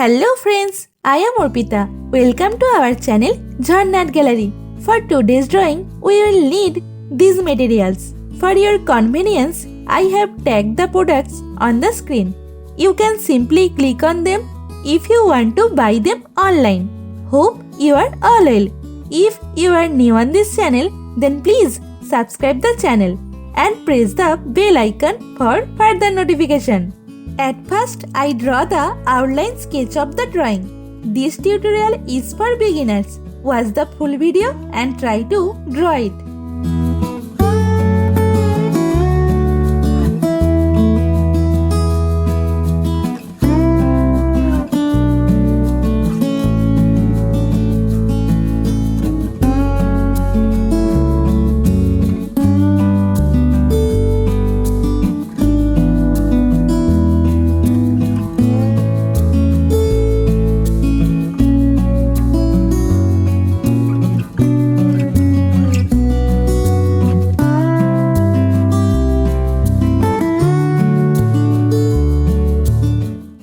Hello friends, I am Arpita. Welcome to our channel Jharna Gallery. For today's drawing, we will need these materials. For your convenience, I have tagged the products on the screen. You can simply click on them if you want to buy them online. Hope you are all well. If you are new on this channel, then please subscribe the channel and press the bell icon for further notification. At first, I draw the outline sketch of the drawing. This tutorial is for beginners. Watch the full video and try to draw it.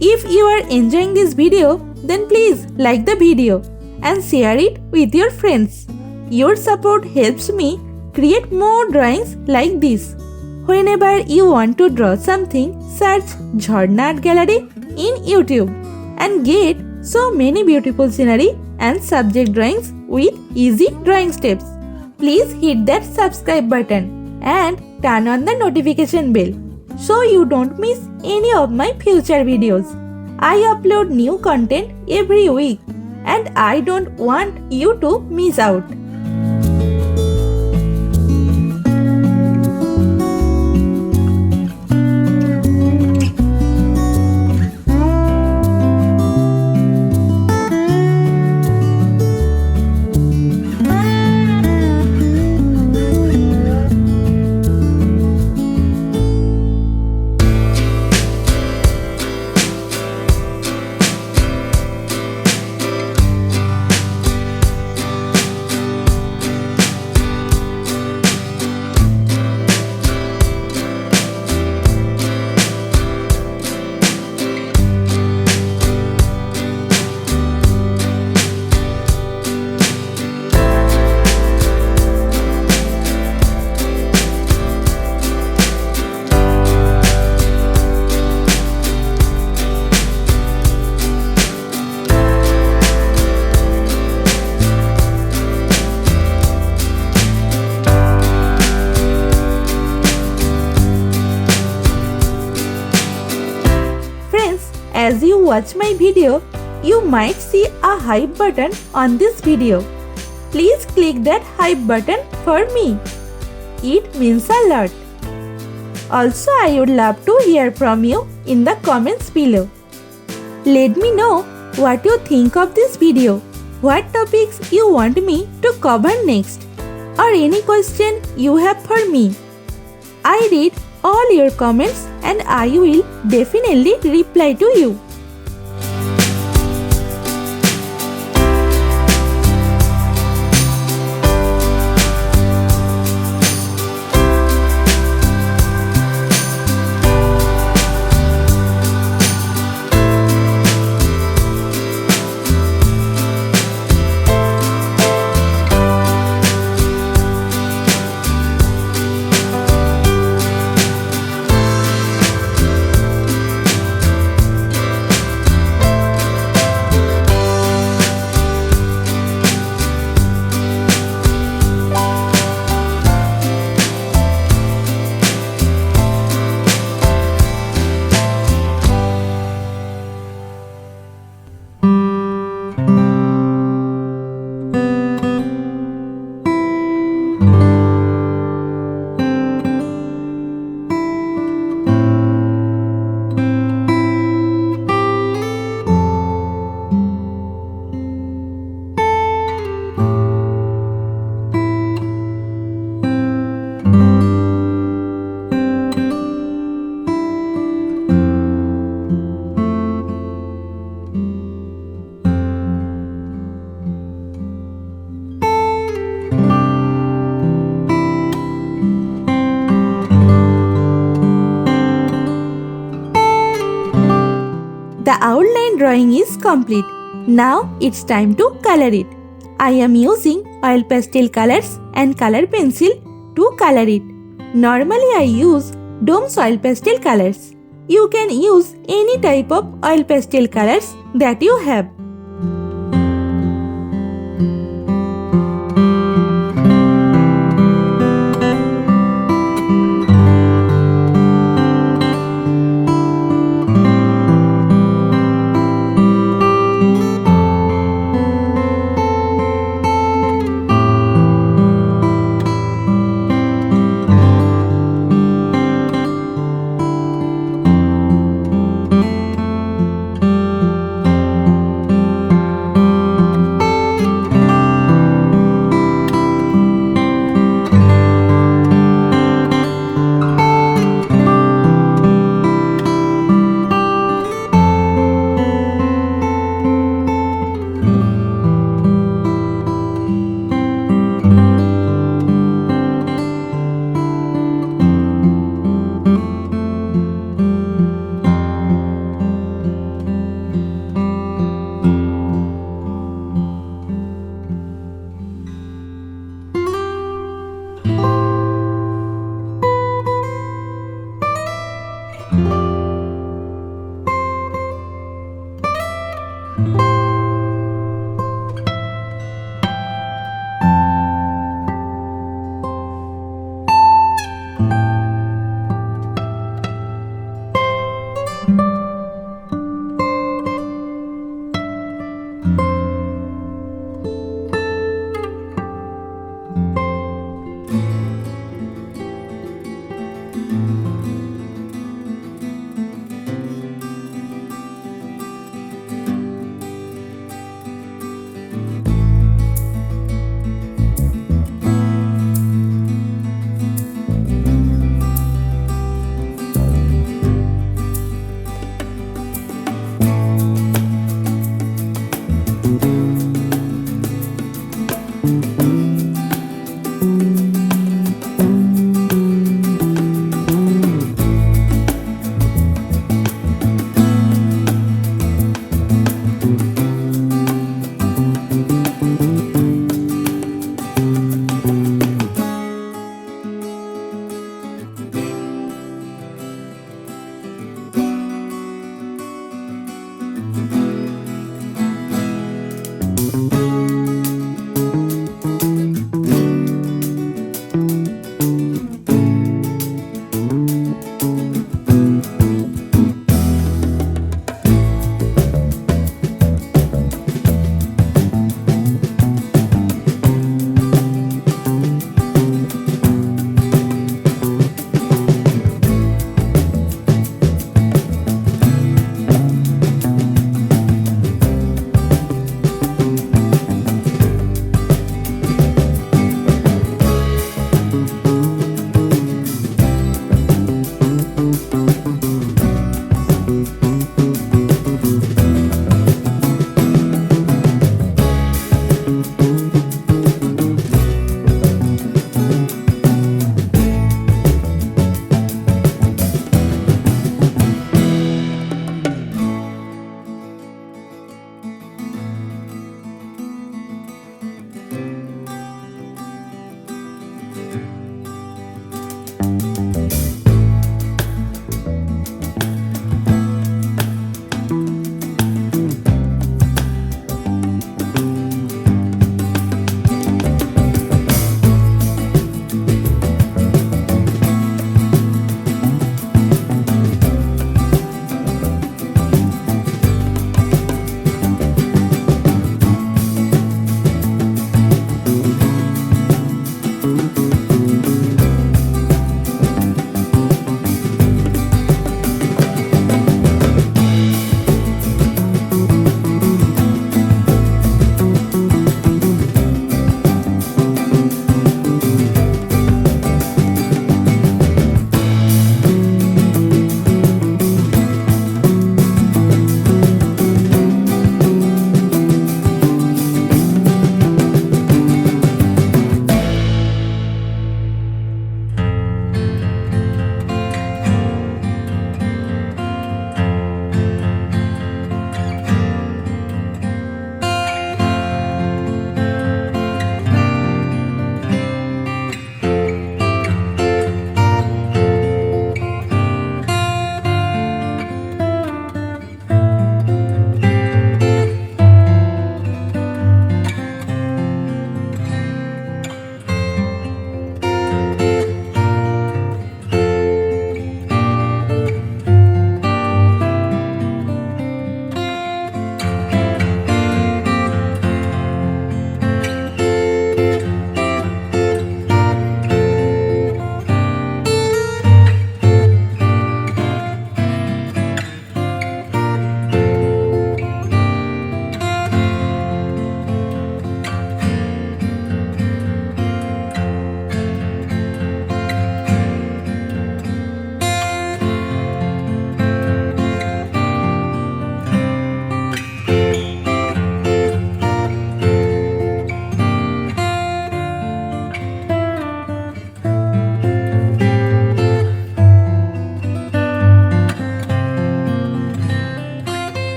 If you are enjoying this video, then please like the video and share it with your friends. Your support helps me create more drawings like this. Whenever you want to draw something, search Jharna Gallery in YouTube and get so many beautiful scenery and subject drawings with easy drawing steps. Please hit that subscribe button and turn on the notification bell so you don't miss any of my future videos. I upload new content every week and I don't want you to miss out. As you watch my video, you might see a hype button on this video. Please click that hype button for me. It means a lot. Also, I would love to hear from you in the comments below. Let me know what you think of this video, what topics you want me to cover next, or any question you have for me. I read all your comments and I will definitely reply to you. complete. Now it's time to color it. I am using oil pastel colors and color pencil to color it. Normally I use Dome's oil pastel colors. You can use any type of oil pastel colors that you have.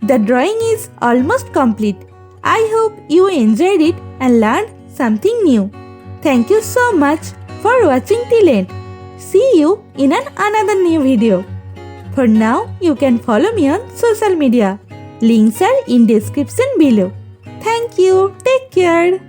The drawing is almost complete. I hope you enjoyed it and learned something new. Thank you so much for watching till end. See you in another new video. For now, you can follow me on social media. Links are in description below. Thank you. Take care.